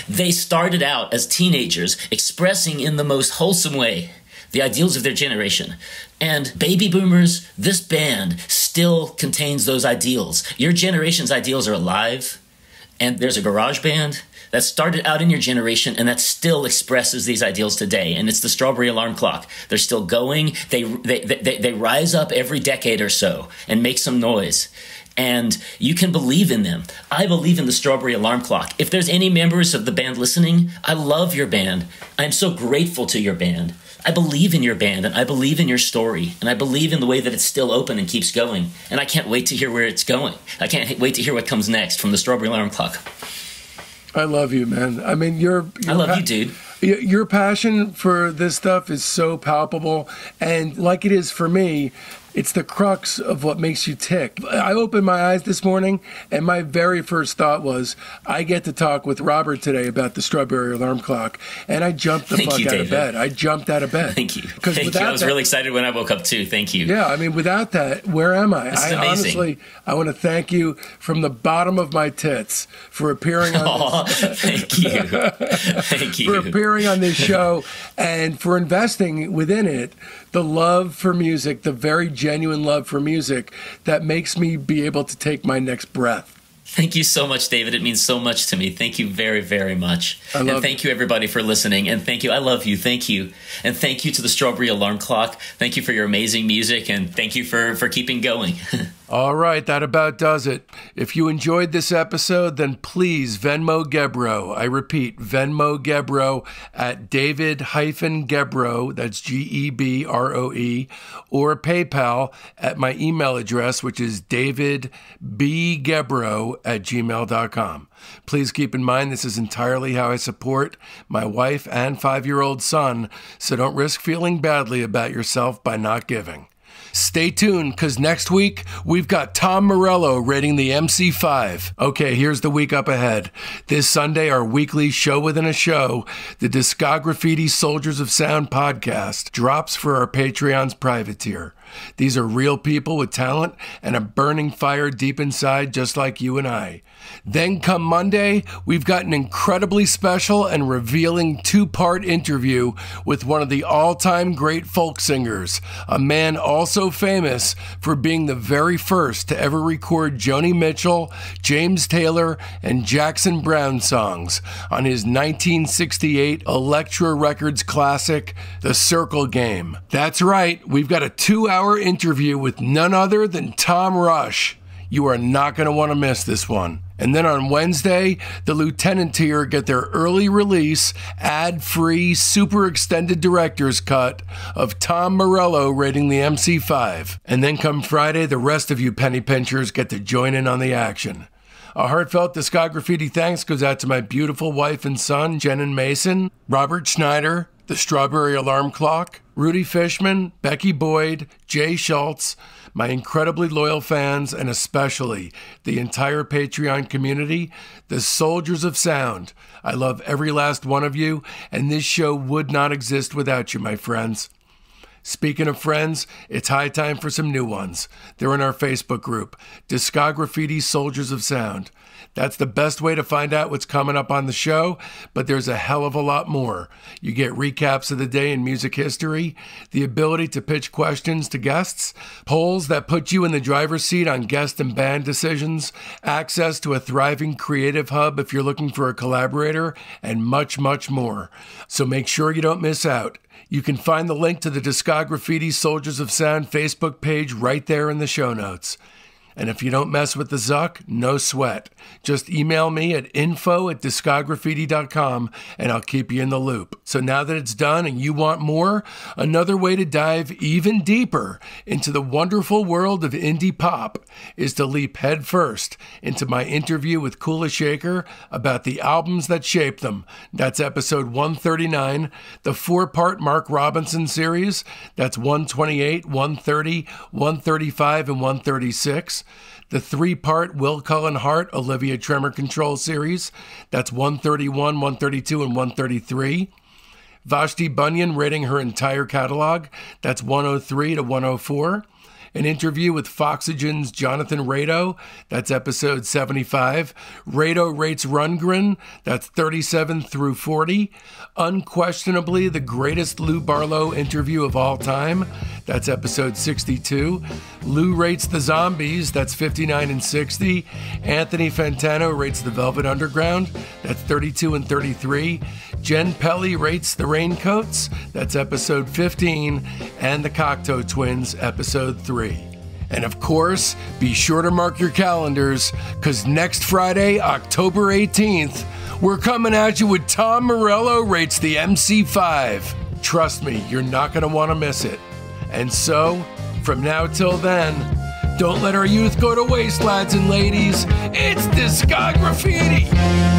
They started out as teenagers expressing in the most wholesome way the ideals of their generation. And baby boomers, this band still contains those ideals. Your generation's ideals are alive, and there's a garage band that started out in your generation and that still expresses these ideals today. And it's the Strawberry Alarm Clock. They're still going. They rise up every decade or so and make some noise. and you can believe in them. I believe in the Strawberry Alarm Clock. If there's any members of the band listening, I love your band. I'm so grateful to your band. I believe in your band, and I believe in your story, and I believe in the way that it's still open and keeps going, and I can't wait to hear where it's going. I can't wait to hear what comes next from the Strawberry Alarm Clock. I love you, man. I mean, I love you, dude. Your passion for this stuff is so palpable, and like it is for me, it's the crux of what makes you tick. I opened my eyes this morning, and my very first thought was, I get to talk with Robert today about the Strawberry Alarm Clock, and I jumped the fuck out of bed. I jumped out of bed. Thank you. Thank you. I was really excited when I woke up, too. Thank you. Yeah, I mean, without that, where am I? This is amazing. Honestly, I want to thank you from the bottom of my tits for appearing on this. Thank you. Thank you. For appearing on this show and for investing within it the love for music, the very genuine love for music that makes me be able to take my next breath. Thank you so much, David. It means so much to me. Thank you very, very much. And thank you, everybody, for listening. And thank you. I love you. Thank you. And thank you to the Strawberry Alarm Clock. Thank you for your amazing music. And thank you for keeping going. All right, that about does it. If you enjoyed this episode, then please Venmo Gebro. I repeat, Venmo Gebro at David-Gebro, that's Gebroe, or PayPal at my email address, which is davidbgebro@gmail.com. Please keep in mind this is entirely how I support my wife and 5-year-old son, so don't risk feeling badly about yourself by not giving. Stay tuned, because next week, we've got Tom Morello rating the MC5. Okay, here's the week up ahead. This Sunday, our weekly show within a show, the Discograffiti Soldiers of Sound podcast, drops for our Patreon's private tier. These are real people with talent and a burning fire deep inside, just like you and I. Then come Monday, we've got an incredibly special and revealing 2-part interview with one of the all-time great folk singers, a man also famous for being the very first to ever record Joni Mitchell, James Taylor, and Jackson Browne songs on his 1968 Elektra Records classic, The Circle Game. That's right, we've got a 2-hour interview with none other than Tom Rush. You are not going to want to miss this one. And then on Wednesday, the Lieutenant tier get their early release, ad-free, super extended director's cut of Tom Morello rating the MC5. And then come Friday, the rest of you penny pinchers get to join in on the action. A heartfelt Discograffiti thanks goes out to my beautiful wife and son, Jen and Mason, Robert Schneider, the Strawberry Alarm Clock, Rudy Fishman, Becky Boyd, Jay Schultz, my incredibly loyal fans, and especially the entire Patreon community, the Soldiers of Sound. I love every last one of you, and this show would not exist without you, my friends. Speaking of friends, it's high time for some new ones. They're in our Facebook group, Discograffiti Soldiers of Sound. That's the best way to find out what's coming up on the show, but there's a hell of a lot more. You get recaps of the day in music history, the ability to pitch questions to guests, polls that put you in the driver's seat on guest and band decisions, access to a thriving creative hub if you're looking for a collaborator, and much, much more. So make sure you don't miss out. You can find the link to the Discograffiti Soldiers of Sound Facebook page right there in the show notes. And if you don't mess with the Zuck, no sweat. Just email me at info@discograffiti.com and I'll keep you in the loop. So now that it's done and you want more, another way to dive even deeper into the wonderful world of indie pop is to leap headfirst into my interview with Kula Shaker about the albums that shaped them. That's episode 139, the 4-part Mark Robinson series. That's 128, 130, 135, and 136. The 3-part Will Cullen Hart Olivia Tremor Control series. That's 131, 132, and 133. Vashti Bunyan rating her entire catalog. That's 103 to 104. An interview with Foxygen's Jonathan Rado. That's episode 75. Rado rates Rundgren. That's 37 through 40. Unquestionably the greatest Lou Barlow interview of all time. That's episode 62. Lou rates the Zombies. That's 59 and 60. Anthony Fantano rates the Velvet Underground. That's 32 and 33. Jen Pelly rates the Raincoats. That's episode 15. And the Cocteau Twins, episode 3. And of course, be sure to mark your calendars, because next Friday, October 18th, we're coming at you with Tom Morello Rates the MC5. Trust me, you're not going to want to miss it. And so, from now till then, don't let our youth go to waste, lads and ladies. It's Discograffiti!